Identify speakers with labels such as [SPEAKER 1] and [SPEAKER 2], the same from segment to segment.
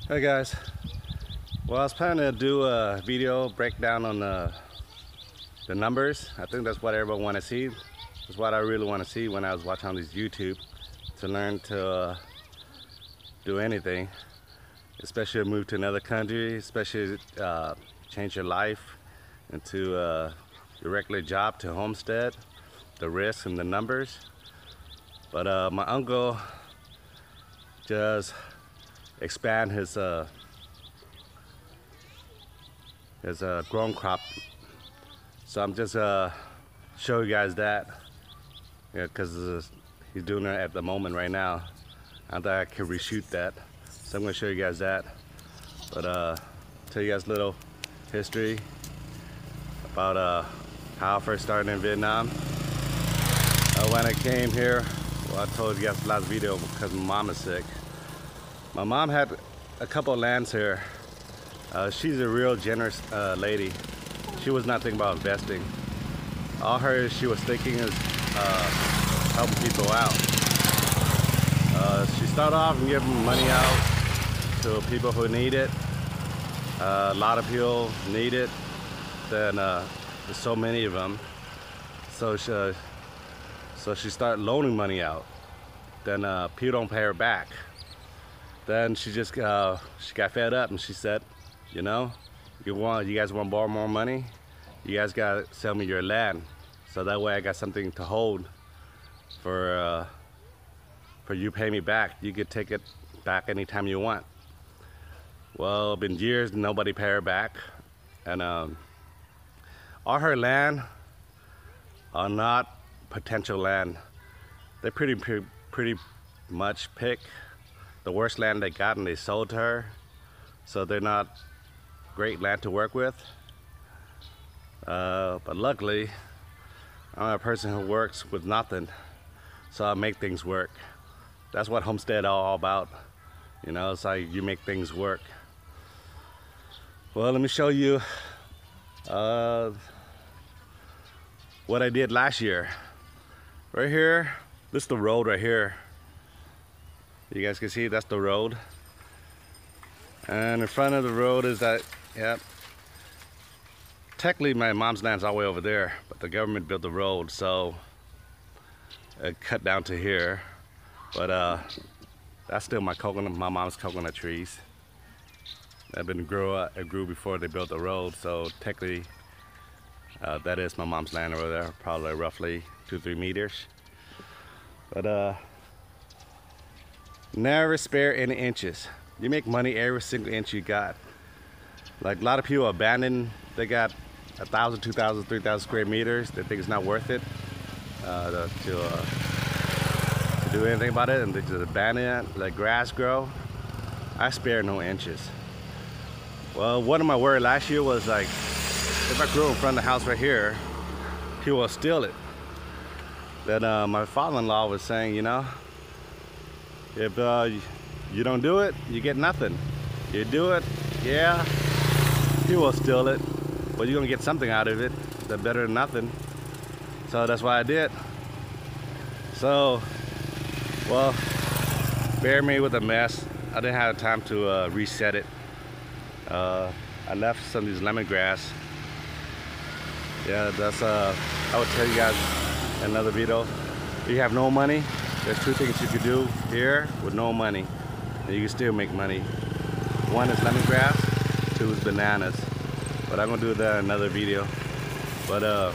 [SPEAKER 1] Hey guys, well I was planning to do a video breakdown on the numbers. I think that's what everyone want to see. That's what I really want to see when I was watching on this YouTube, to learn to do anything, especially move to another country, especially change your life into your regular job to Homestead, the risks and the numbers. But my uncle just expand his grown crop, so I'm just show you guys that, because he's doing it at the moment right now. I thought I could reshoot that, so I'm going to show you guys that. But tell you guys a little history about how I first started in Vietnam. When I came here, well, I told you guys last video because my mom is sick. My mom had a couple of lands here. She's a real generous lady. She was not thinking about investing. All she was thinking is helping people out. She started off and giving money out to people who need it. A lot of people need it. Then there's so many of them. So she started loaning money out. Then people don't pay her back. Then she just she got fed up and she said, you know, you guys want to borrow more money? You guys gotta sell me your land, so that way I got something to hold for you pay me back. You could take it back anytime you want. Well, been years nobody pay her back, and all her land are not potential land. They pretty much pick the worst land they got and they sold to her, so they're not great land to work with. But luckily, I'm a person who works with nothing, so I make things work. That's what Homestead all about. You know, it's like you make things work. Well, let me show you what I did last year. Right here, this is the road right here. You guys can see that's the road, and in front of the road is that, yep. Technically my mom's land's all the way over there, but the government built the road, so it cut down to here. But that's still my mom's coconut trees. They've been it grew before they built the road, so technically that is my mom's land over there, probably roughly 2-3 meters. But never spare any inches. You make money every single inch you got. Like a lot of people abandon, they got 1,000, 2,000, 3,000 square meters. They think it's not worth it to do anything about it, and they just abandon it, let grass grow. I spare no inches. Well, one of my worries last year was, like, if I grew in front of the house right here, people will steal it. Then my father-in-law was saying, you know, if you don't do it, you get nothing. You do it, yeah, he will steal it, but you're gonna get something out of it. That's better than nothing. So that's why I did. So, well, bear me with a mess. I didn't have time to reset it. I left some of these lemongrass. Yeah, that's I would tell you guys in another video. If you have no money, there's two things you could do here with no money, and you can still make money. One is lemongrass, two is bananas. But I'm gonna do that in another video. But I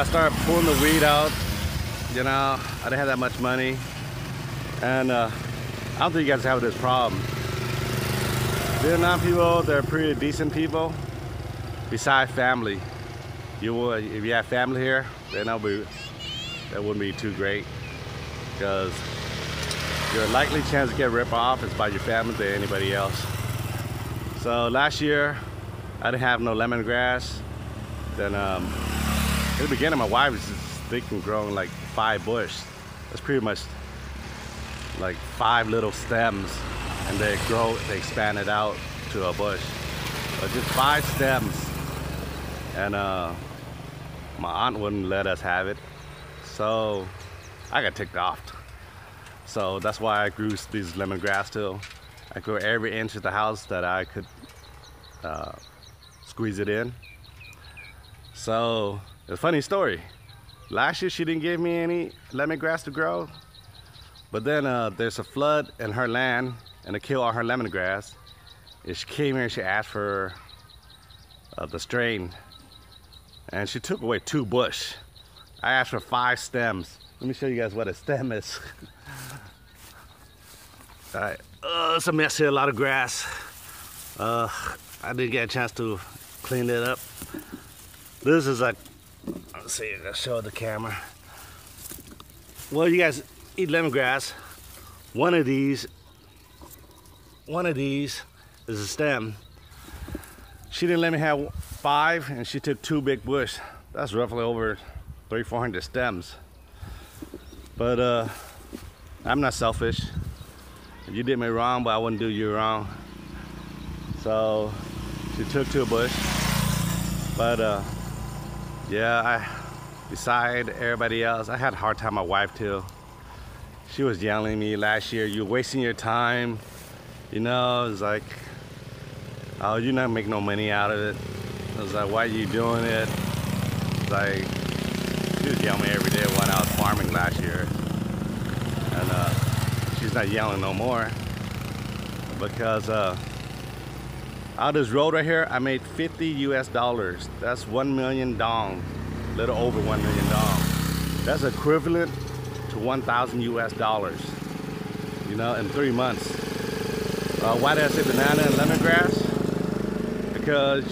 [SPEAKER 1] started pulling the weed out. You know, I didn't have that much money, and I don't think you guys have this problem. Vietnam people, they're pretty decent people. Besides family, if you have family here, then that wouldn't be too great, because your likely chance to get ripped off is by your family than anybody else. So last year, I didn't have no lemongrass. Then in the beginning, my wife was just thinking growing like 5 bush. That's pretty much like 5 little stems, and they expand it out to a bush. But just 5 stems. And my aunt wouldn't let us have it. So I got ticked off. So that's why I grew these lemongrass too. I grew every inch of the house that I could squeeze it in. So it's a funny story. Last year she didn't give me any lemongrass to grow, but then there's a flood in her land and it killed all her lemongrass. And she came here and she asked for the strain, and she took away 2 bush. I asked for 5 stems. Let me show you guys what a stem is. All right, it's a mess here, a lot of grass. I didn't get a chance to clean it up. This is like, let's see, I'll show the camera. Well, you guys eat lemongrass. One of these is a stem. She didn't let me have 5, and she took 2 big bush. That's roughly over 300-400 stems. But I'm not selfish. You did me wrong, but I wouldn't do you wrong. So she took 2 bush. But yeah, beside everybody else, I had a hard time with my wife too. She was yelling at me last year, "You're wasting your time." You know, it's like, "Oh, you're not making no money out of it." I was like, "Why are you doing it?" It's like, she was yelling at me every day when I was farming last year. And she's not yelling no more. Because out of this road right here, I made $50 US. That's 1 million dong, a little over 1 million dong. That's equivalent to 1,000 US dollars, you know, in 3 months. Why did I say banana and lemongrass? Because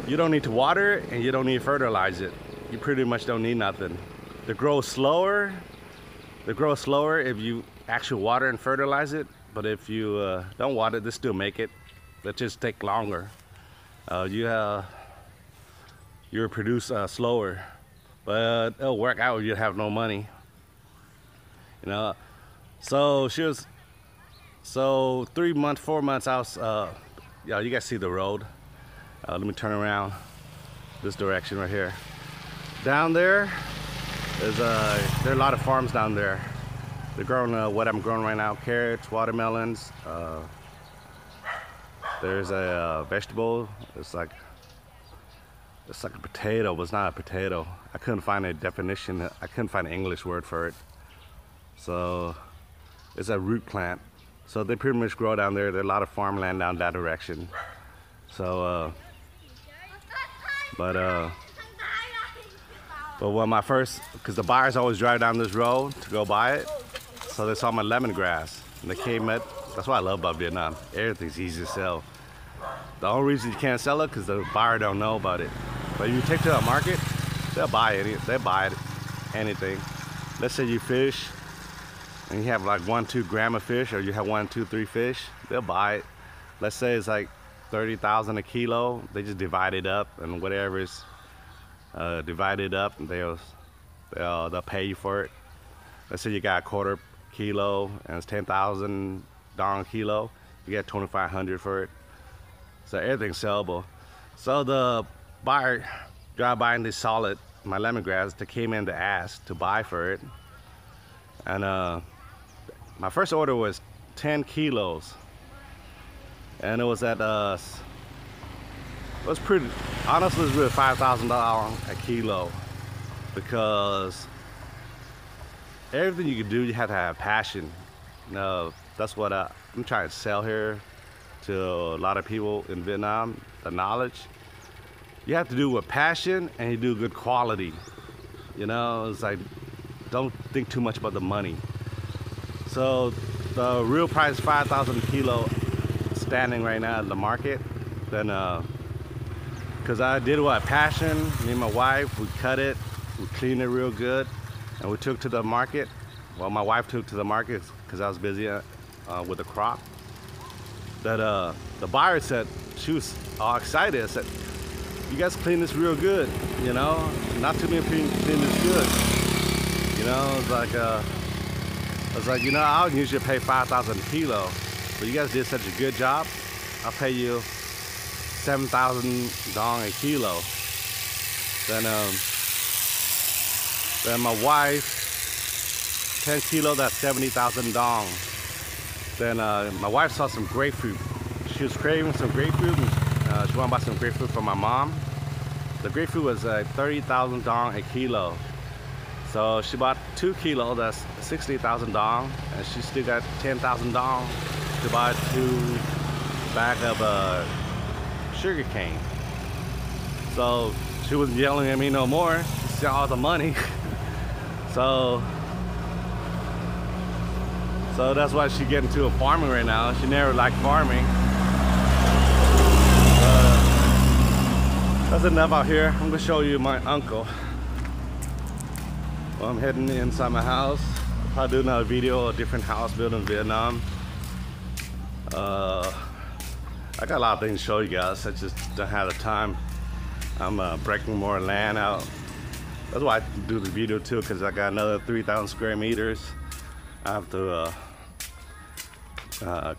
[SPEAKER 1] you don't need to water it and you don't need to fertilize it. You pretty much don't need nothing. They grow slower. They grow slower if you actually water and fertilize it. But if you don't water it, they still make it. They just take longer. You produce slower, but it'll work out if you have no money. You know. So she was. So 3 months, 4 months, I was. Yeah, you guys see the road. Let me turn around this direction right here. Down there is there are a lot of farms down there. They're growing what I'm growing right now: carrots, watermelons. There's a vegetable. It's like a potato, but it's not a potato. I couldn't find a definition. I couldn't find an English word for it. So it's a root plant. So they pretty much grow down there. There's a lot of farmland down that direction. So, but when my first, because the buyers always drive down this road to go buy it, so they saw my lemongrass and they came at. That's what I love about Vietnam. Everything's easy to sell. The only reason you can't sell it because the buyer don't know about it. But if you take to a market, they'll buy it. They'll buy anything. Let's say you fish and you have like 1-2 gram of fish, or you have 1-2-3 fish, they'll buy it. Let's say it's like 30,000 a kilo. They just divide it up, and whatever is divided up, and they'll pay you for it. Let's say you got a 1/4 kilo and it's 10,000 dong a kilo. You get 2,500 for it. So everything's sellable. So the buyer drive by and they saw it, my lemongrass. They came in to ask to buy for it, and my first order was 10 kilos, and it was at it was pretty, honestly, it was really $5,000 a kilo, because everything you can do, you have to have passion. That's what I'm trying to sell here to a lot of people in Vietnam, the knowledge. You have to do with passion, and you do good quality. You know, it's like, don't think too much about the money. So the real price is 5,000 a kilo standing right now at the market. Then, because I did it with passion, me and my wife, we cut it, we cleaned it real good, and we took to the market. Well, my wife took to the market because I was busy with the crop. That the buyer said, she was all excited. I said, "You guys clean this real good, you know? Not too many people clean this good." You know, it's like, I was like, you know, I would usually pay 5,000 a kilo, but you guys did such a good job. I'll pay you 7,000 dong a kilo. Then my wife 10 kilo, that's 70,000 dong. Then my wife saw some grapefruit. She was craving some grapefruit, and she wanted to buy some grapefruit for my mom. The grapefruit was 30,000 dong a kilo. So she bought 2 kilo, that's 60,000 dong, and she still got 10,000 dong to buy 2 bag of sugar cane. So she wasn't yelling at me no more. She saw all the money. so that's why she getting into farming right now. She never liked farming. That's enough out here. I'm gonna show you my uncle. Well, I'm heading inside my house. I'll probably do another video of a different house built in Vietnam. I got a lot of things to show you guys. I just don't have the time. I'm breaking more land out. That's why I do the video too, because I got another 3,000 square meters I have to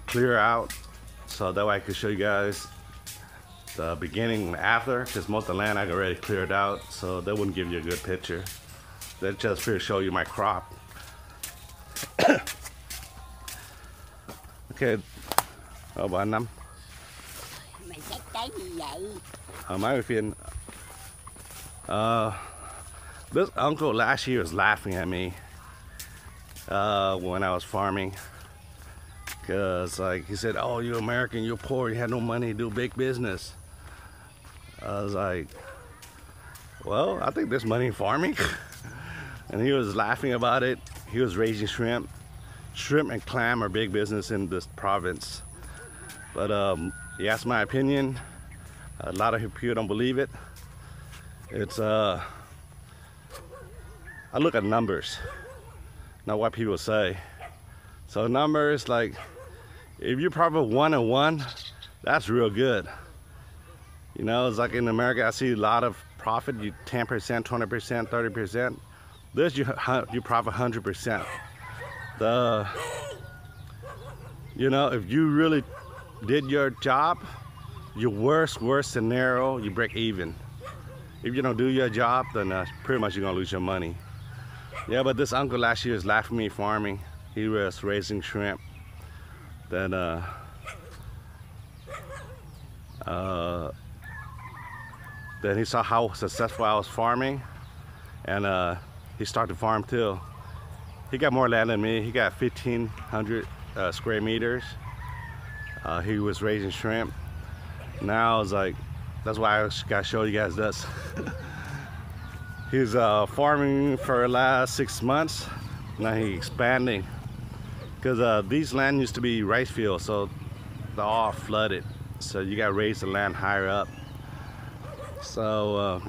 [SPEAKER 1] clear out, so that way I can show you guys the beginning and after, because most of the land I already cleared out, so that wouldn't give you a good picture. That just for show you my crop. Okay. Bà anh Năm.
[SPEAKER 2] Mày xách cái gì vậy?
[SPEAKER 1] My phiền. This uncle last year was laughing at me when I was farming, because like he said, "Oh, you're American, you're poor, you had no money to do big business." I was like, "Well, I think there's money in farming." And he was laughing about it. He was raising shrimp. Shrimp and clam are big business in this province. But he asked my opinion. A lot of people don't believe it. It's I look at numbers, not what people say. So numbers, like if you profit 1 and 1, that's real good. You know, it's like in America, I see a lot of profit. You 10%, 20%, 30%. This you profit 100%. You know, if you really did your job, your worst scenario, you break even. If you don't do your job, then pretty much you're gonna lose your money. Yeah, but this uncle last year was laughing at me farming. He was raising shrimp. Then he saw how successful I was farming, and he started to farm too. He got more land than me. He got 1,500 square meters. He was raising shrimp. Now I was like, that's why I gotta show you guys this. He's farming for the last 6 months. Now he's expanding, because these land used to be rice fields, so they're all flooded. So you gotta raise the land higher up. So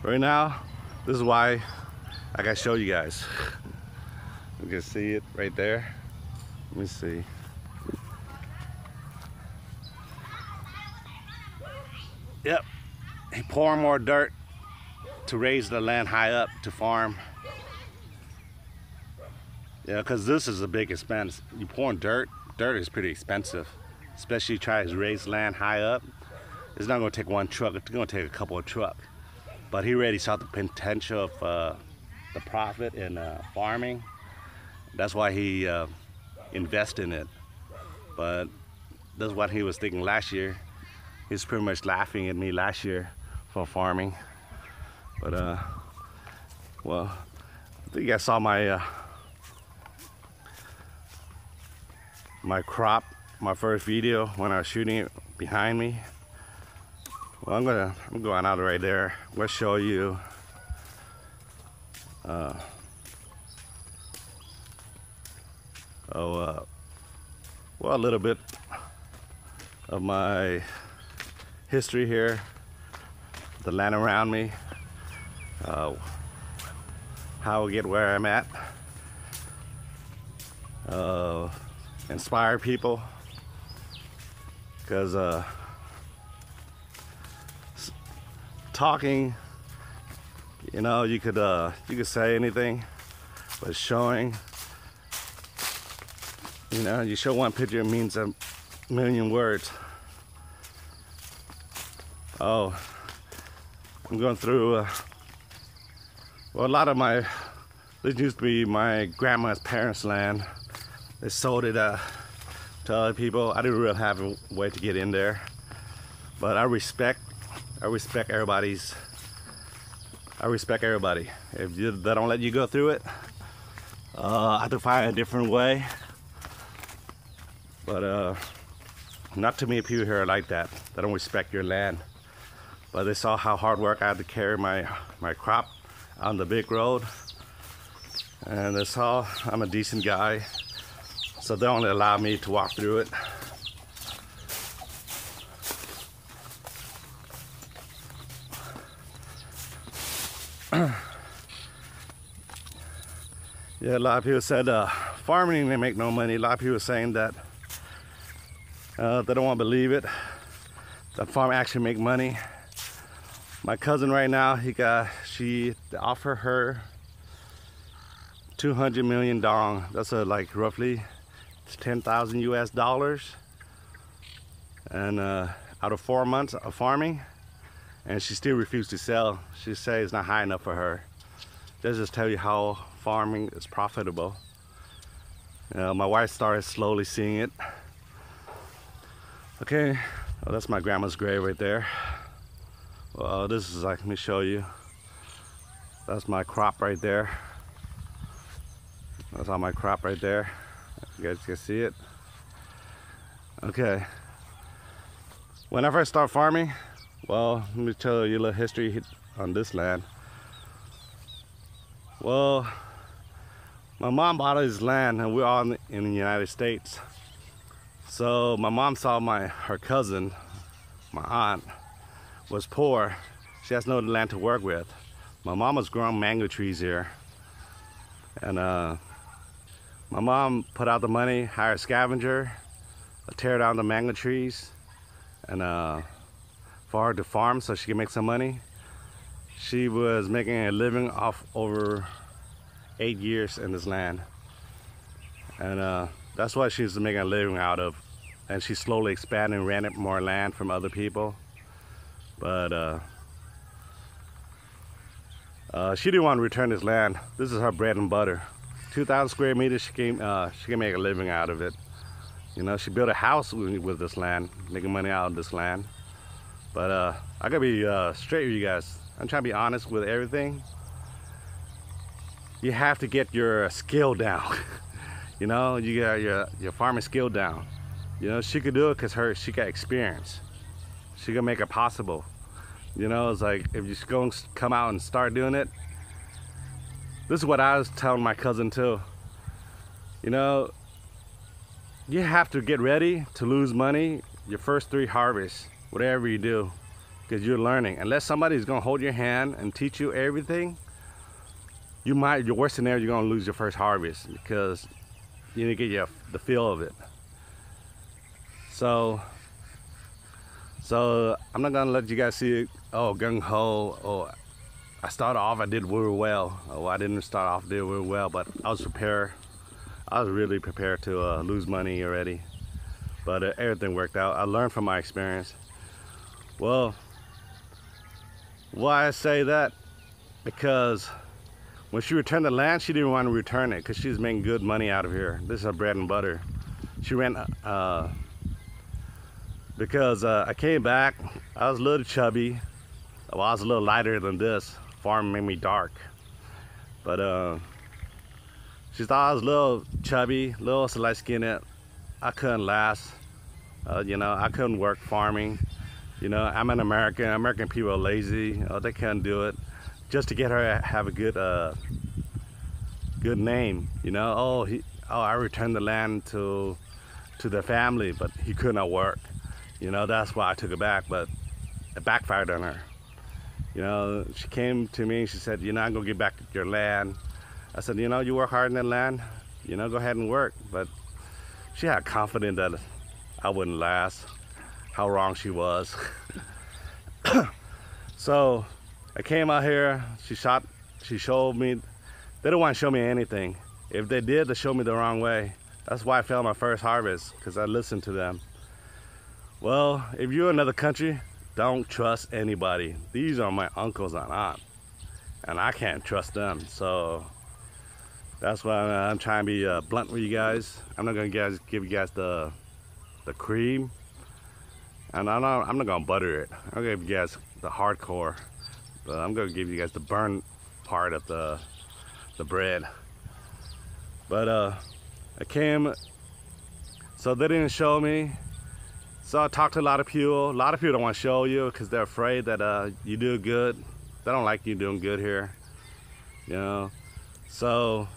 [SPEAKER 1] right now, this is why I gotta show you guys. You can see it right there. Let me see. Yep, he pouring more dirt to raise the land high up to farm. Yeah, because this is a big expense. You pouring dirt is pretty expensive, especially try to raise land high up. It's not going to take one truck, it's going to take a couple of trucks. But he already saw the potential of the profit in farming. That's why he invested in it. But that's what he was thinking last year. He's pretty much laughing at me last year for farming. But well, I think you guys saw my my crop, my first video when I was shooting it behind me. Well, I'm going out right there. I'm gonna show you well, a little bit of my history here, the land around me, how I get where I'm at, inspire people, because talking, you know, you could say anything, but showing, you know, you show one picture, it means a million words. Oh, I'm going through well, a lot of my This used to be my grandma's parents' land. They sold it to other people. I didn't really have a way to get in there, but I respect everybody's. I respect everybody. If they don't let you go through it, I have to find a different way. But not too many people here are like that. They don't respect your land. But they saw how hard work I had to carry my crop on the big road, and they saw I'm a decent guy, so they only allow me to walk through it. Yeah, a lot of people said farming, they make no money. A lot of people are saying that they don't want to believe it, that farm actually make money. My cousin right now, she offered her 200 million dong. That's like roughly 10,000 US dollars. And out of 4 months of farming, and she still refused to sell. She says it's not high enough for her. That just tell you how farming is profitable. My wife started slowly seeing it. Okay, well, that's my grandma's grave right there. Well, this is like, let me show you. That's my crop right there. That's all my crop right there. You guys can see it. Okay. When I first started farming, well, let me tell you a little history on this land. Well, my mom bought this land, and we're all in the United States. So my mom saw her cousin, my aunt, was poor. She has no land to work with. My mom was growing mango trees here, and my mom put out the money, hired a scavenger, tear down the mango trees, and for her to farm so she could make some money. She was making a living off over 8 years in this land, and that's what she was making a living out of. And she slowly expanded and rented more land from other people. But she didn't want to return this land. This is her bread and butter. 2,000 square meters, she can make a living out of it. You know, she built a house with this land, making money out of this land. But I gotta be straight with you guys. I'm trying to be honest with everything. You have to get your skill down. You know, you got your farming skill down. You know, she could do it because she got experience. She can make it possible. You know, it's like if you go and come out and start doing it. This is what I was telling my cousin too. You know, you have to get ready to lose money your first 3 harvests, whatever you do, because you're learning. Unless somebody's gonna hold your hand and teach you everything, your worst scenario, you're gonna lose your first harvest because you need to get the feel of it. So I'm not gonna let you guys see it, oh, gung-ho, oh, I started off, I did really well. Oh, I didn't start off, did really well, but I was prepared. I was really prepared to lose money already. But everything worked out. I learned from my experience. Well, why I say that? Because when she returned the land, she didn't want to return it because she was making good money out of here. This is her bread and butter. She ran, because I came back, I was a little chubby. Well, I was a little lighter than this. Farming made me dark. But she thought I was a little chubby, a little light skinned. I couldn't last. You know, I couldn't work farming. You know, I'm an American. American people are lazy. They couldn't do it. Just to get her to have a good name. You know, I returned the land to the family, but he could not work. You know, that's why I took it back, but it backfired on her. You know, she came to me and she said, you know, I'm gonna get back your land. I said, you know, you work hard in that land, you know, go ahead and work. But she had confidence that I wouldn't last. How wrong she was. So I came out here, she showed me, they don't want to show me anything. If they did, they showed me the wrong way. That's why I failed my first harvest, because I listened to them. Well, if you're in another country, don't trust anybody. These are my uncles and aunt, and I can't trust them. So That's why I'm trying to be blunt with you guys. I'm not gonna give you guys the cream, and I'm not gonna butter it. I'm gonna give you guys the hardcore, but I'm gonna give you guys the burn part of the bread. But I came, so they didn't show me. So I talked to a lot of people. A lot of people don't want to show you because they're afraid that you do good. They don't like you doing good here, you know. So,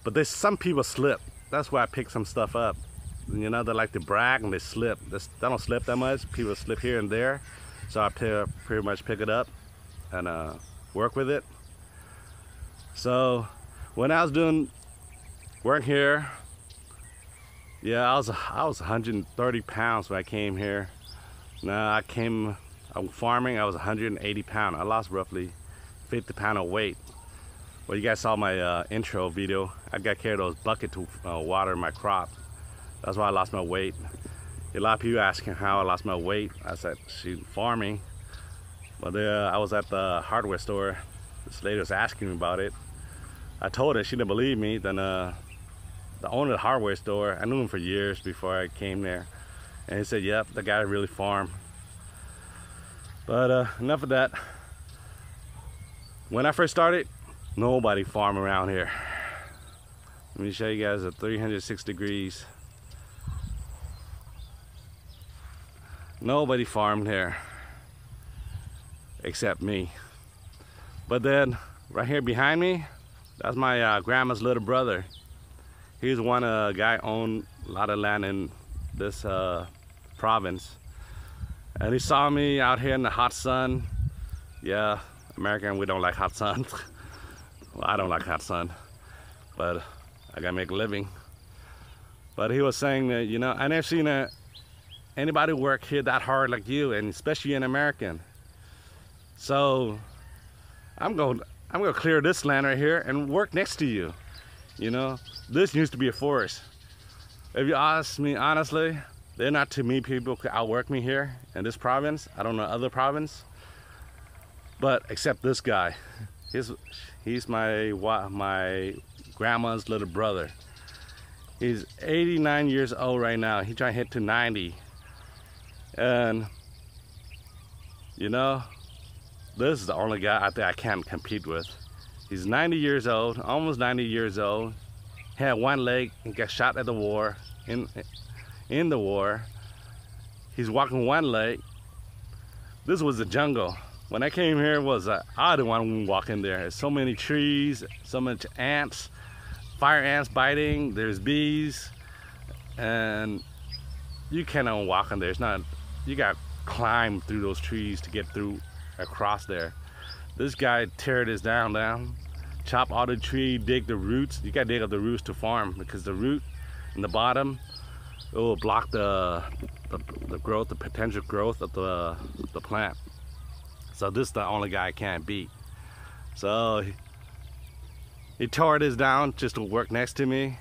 [SPEAKER 1] but there's some people slip. That's why I pick some stuff up. You know, they like to brag and they slip. They don't slip that much. People slip here and there. So I pretty much pick it up and work with it. So when I was doing work here, yeah, I was 130 pounds when I came here. Now I'm farming, I was 180 pounds. I lost roughly 50 pounds of weight. Well, you guys saw my intro video. I got carried those buckets to water my crop. That's why I lost my weight. A lot of people asking how I lost my weight. I said, shoot, farming. But I was at the hardware store. This lady was asking me about it. I told her, she didn't believe me. Then the owner of the hardware store, I knew him for years before I came there. And he said, yep, the guy really farmed. But enough of that. When I first started, nobody farmed around here. Let me show you guys at 306 degrees. Nobody farmed here except me. But then right here behind me, that's my grandma's little brother. He's one guy owned a lot of land in this province. And he saw me out here in the hot sun. Yeah, American, we don't like hot sun. Well, I don't like hot sun, but I gotta make a living. But he was saying that, you know, I never seen anybody work here that hard like you, and especially an American. So I'm gonna clear this land right here and work next to you. You know, this used to be a forest. If you ask me honestly, there are not too many people who could outwork me here in this province. I don't know other province, but except this guy. He's my grandma's little brother. He's 89 years old right now. He's trying to hit to 90. And you know, this is the only guy out there I can't compete with. He's 90 years old, almost 90 years old. He had one leg and got shot at the war. In the war, he's walking one leg. This was the jungle. When I came here, I didn't want to walk in there. There's so many trees, so much ants, fire ants biting. There's bees, and you cannot walk in there. It's not. You got to climb through those trees to get through across there. This guy tear this down, chop all the tree, dig the roots. You got to dig up the roots to farm because the root in the bottom, it will block the growth, the potential growth of the plant. So this is the only guy I can't beat. So he tore this down just to work next to me,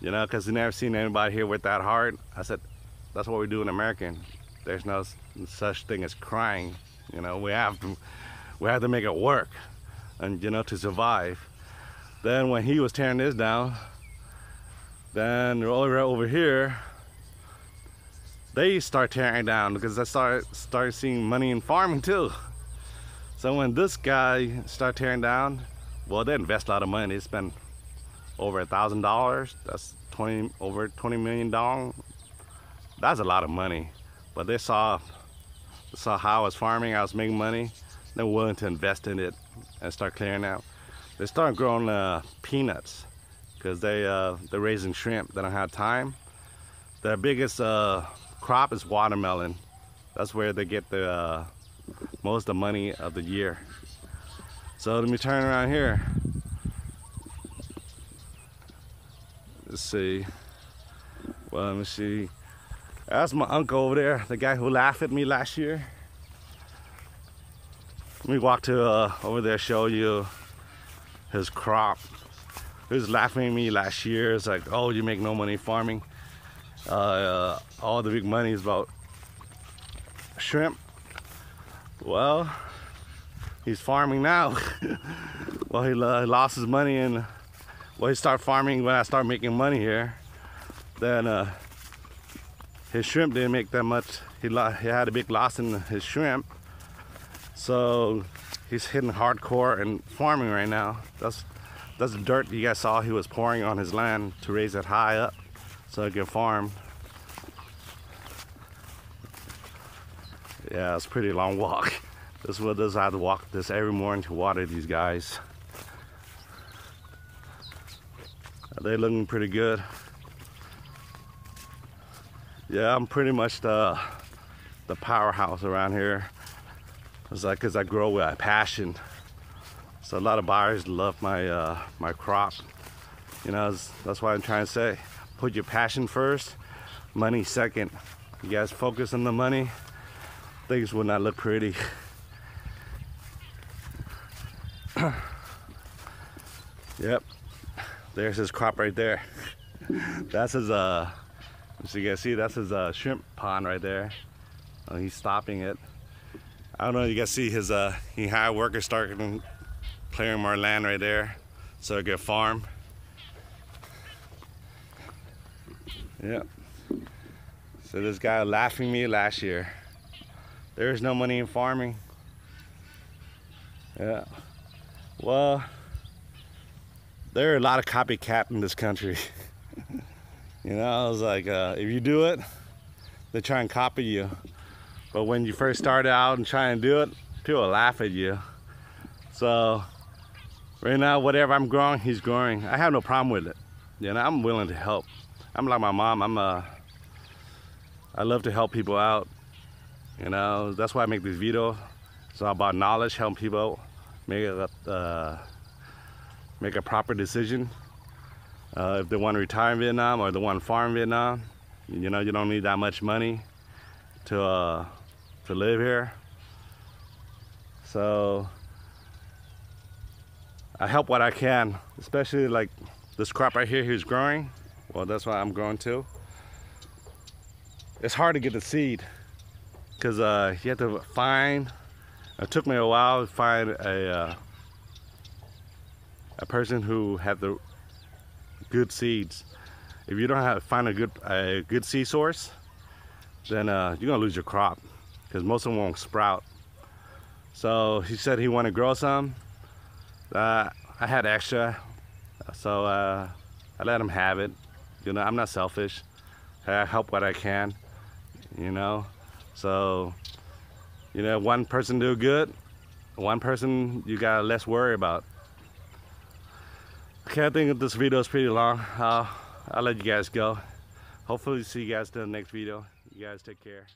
[SPEAKER 1] you know, because he never seen anybody here work that hard. I said, that's what we do in America. There's no such thing as crying. You know, we have to make it work, and you know, to survive. Then when he was tearing this down, then over here, they start tearing down because I started seeing money in farming too. So when this guy started tearing down, well, they invest a lot of money. They spend over $1,000. That's over $20 million. That's a lot of money. But they saw how I was farming, I was making money. They're willing to invest in it and start clearing out. They started growing peanuts because they're raising shrimp. They don't have time. Their biggest crop is watermelon. That's where they get the most of the money of the year. So let me turn around here. Let's see. Well, let me see. That's my uncle over there, the guy who laughed at me last year. Let me walk to over there, show you his crop. He was laughing at me last year. It's like, oh, you make no money farming. All the big money is about shrimp. Well, he's farming now. Well, he lost his money in Well, he started farming when I started making money here. Then his shrimp didn't make that much. He had a big loss in his shrimp. So he's hitting hardcore and farming right now. That's the dirt you guys saw he was pouring on his land to raise it high up so he can farm. Yeah, it's a pretty long walk. This is what I have to walk this every morning to water these guys. They're looking pretty good. Yeah, I'm pretty much the powerhouse around here. It's like, cause I grow with a passion. So a lot of buyers love my my crop. You know, that's what I'm trying to say. Put your passion first, money second. You guys focus on the money, things will not look pretty. Yep, there's his crop right there. That's his so you guys see, that's his shrimp pond right there. He's stopping it. I don't know, you guys see his he hired workers starting clearing more land right there so I can farm. Yep. So this guy laughing at me last year. There's no money in farming. Yeah. Well, there are a lot of copycat in this country. You know, I was like, if you do it, they try and copy you. But when you first start out and try and do it, people laugh at you. So right now, whatever I'm growing, he's growing. I have no problem with it. You know, I'm willing to help. I'm like my mom. I love to help people out. You know, that's why I make these videos. It's all about knowledge, helping people make a proper decision. If they want to retire in Vietnam or they want to farm in Vietnam, you know, you don't need that much money to live here. So I help what I can, especially like this crop right here he's growing. Well, that's why I'm growing too. It's hard to get the seed because you have to find. It took me a while to find a person who had the good seeds. If you don't find a good seed source, then you're gonna lose your crop because most of them won't sprout. So he said he wanted to grow some. I had extra, so I let him have it. You know, I'm not selfish. I help what I can. You know, so you know, one person do good, one person you got less worry about. Okay, I think this video is pretty long. I'll let you guys go. Hopefully see you guys in the next video. You guys take care.